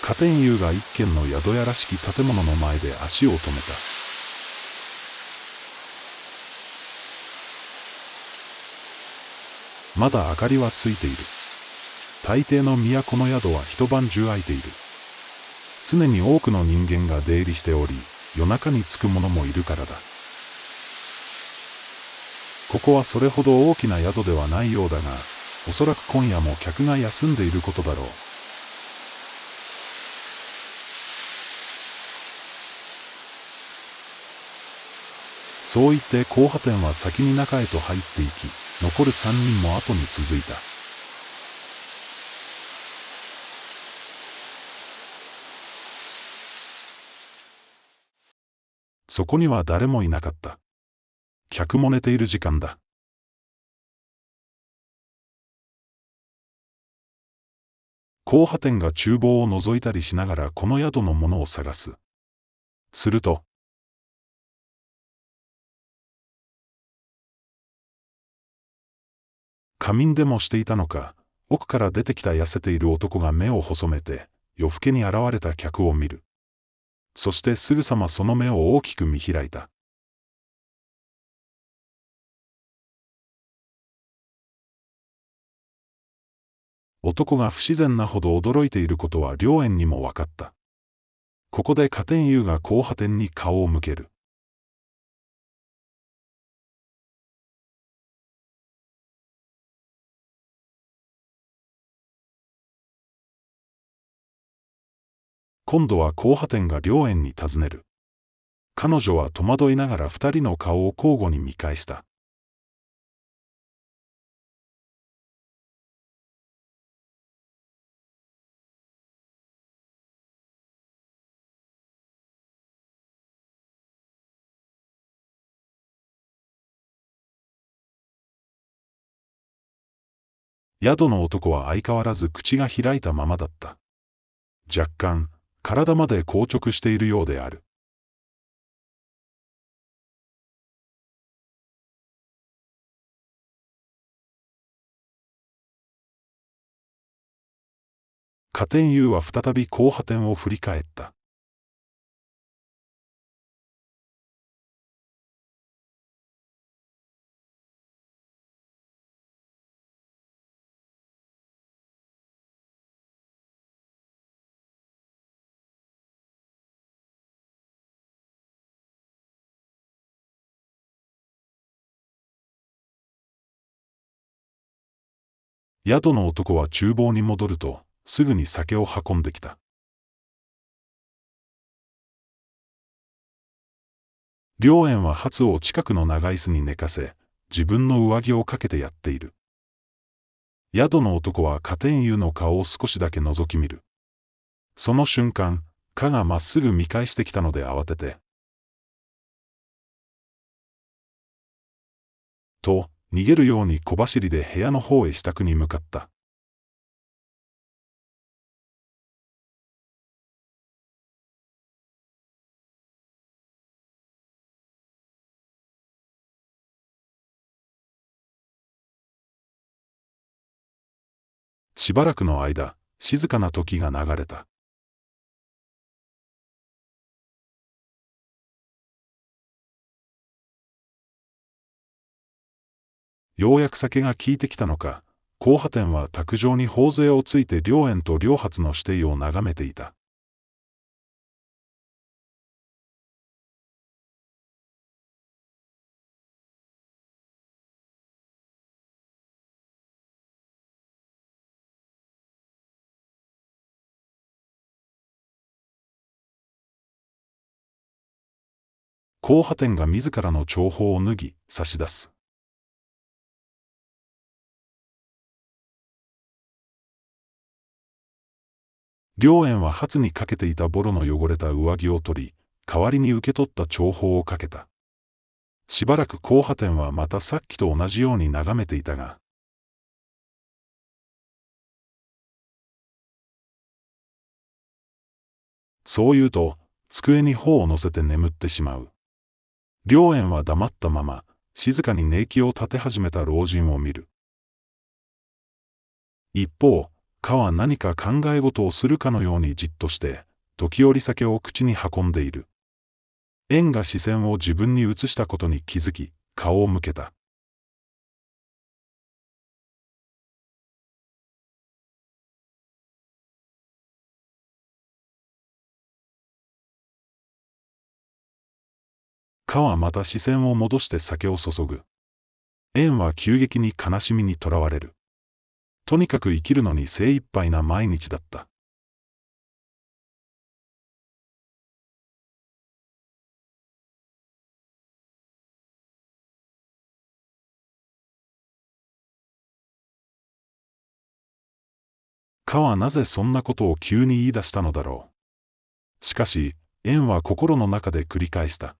加天雄が一軒の宿屋らしき建物の前で足を止めた。まだ明かりはついている。大抵の都の宿は一晩中空いている。常に多くの人間が出入りしており、夜中に着く者もいるからだ。ここはそれほど大きな宿ではないようだが、おそらく今夜も客が休んでいることだろう。そう言って高波店は先に中へと入っていき、残る3人も後に続いた。そこには誰もいなかった。客も寝ている時間だ。高波店が厨房を覗いたりしながらこの宿のものを探す。すると、仮眠でもしていたのか、奥から出てきた痩せている男が目を細めて、夜更けに現れた客を見る。そしてすぐさまその目を大きく見開いた。男が不自然なほど驚いていることは良縁にも分かった。ここで加天雄が高波店に顔を向ける。今度は高波店が良縁に尋ねる。彼女は戸惑いながら二人の顔を交互に見返した。宿の男は相変わらず口が開いたままだった。若干、体まで硬直しているようである。加天雄は再び高波店を振り返った。宿の男は厨房に戻ると、すぐに酒を運んできた。良縁は初を近くの長椅子に寝かせ、自分の上着をかけてやっている。宿の男は加天雄の顔を少しだけ覗き見る。その瞬間、加がまっすぐ見返してきたので慌てて。と、逃げるように小走りで部屋の方へ支度に向かった。しばらくの間、静かな時が流れた。ようやく酒が効いてきたのか、高波店は卓上に頬杖をついて良縁と良髪の指定を眺めていた。高波店が自らの長矛を脱ぎ、差し出す。良縁は髪にかけていたボロの汚れた上着を取り、代わりに受け取った長矛をかけた。しばらく高波店はまたさっきと同じように眺めていたが、そう言うと、机に頬を乗せて眠ってしまう。良縁は黙ったまま、静かに寝息を立て始めた老人を見る。一方、かは何か考え事をするかのようにじっとして、時折酒を口に運んでいる。縁が視線を自分に移したことに気づき、顔を向けた。かはまた視線を戻して酒を注ぐ。縁は急激に悲しみにとらわれる。とにかく生きるのに精一杯な毎日だった。かはなぜそんなことを急に言い出したのだろう。しかし、縁は心の中で繰り返した。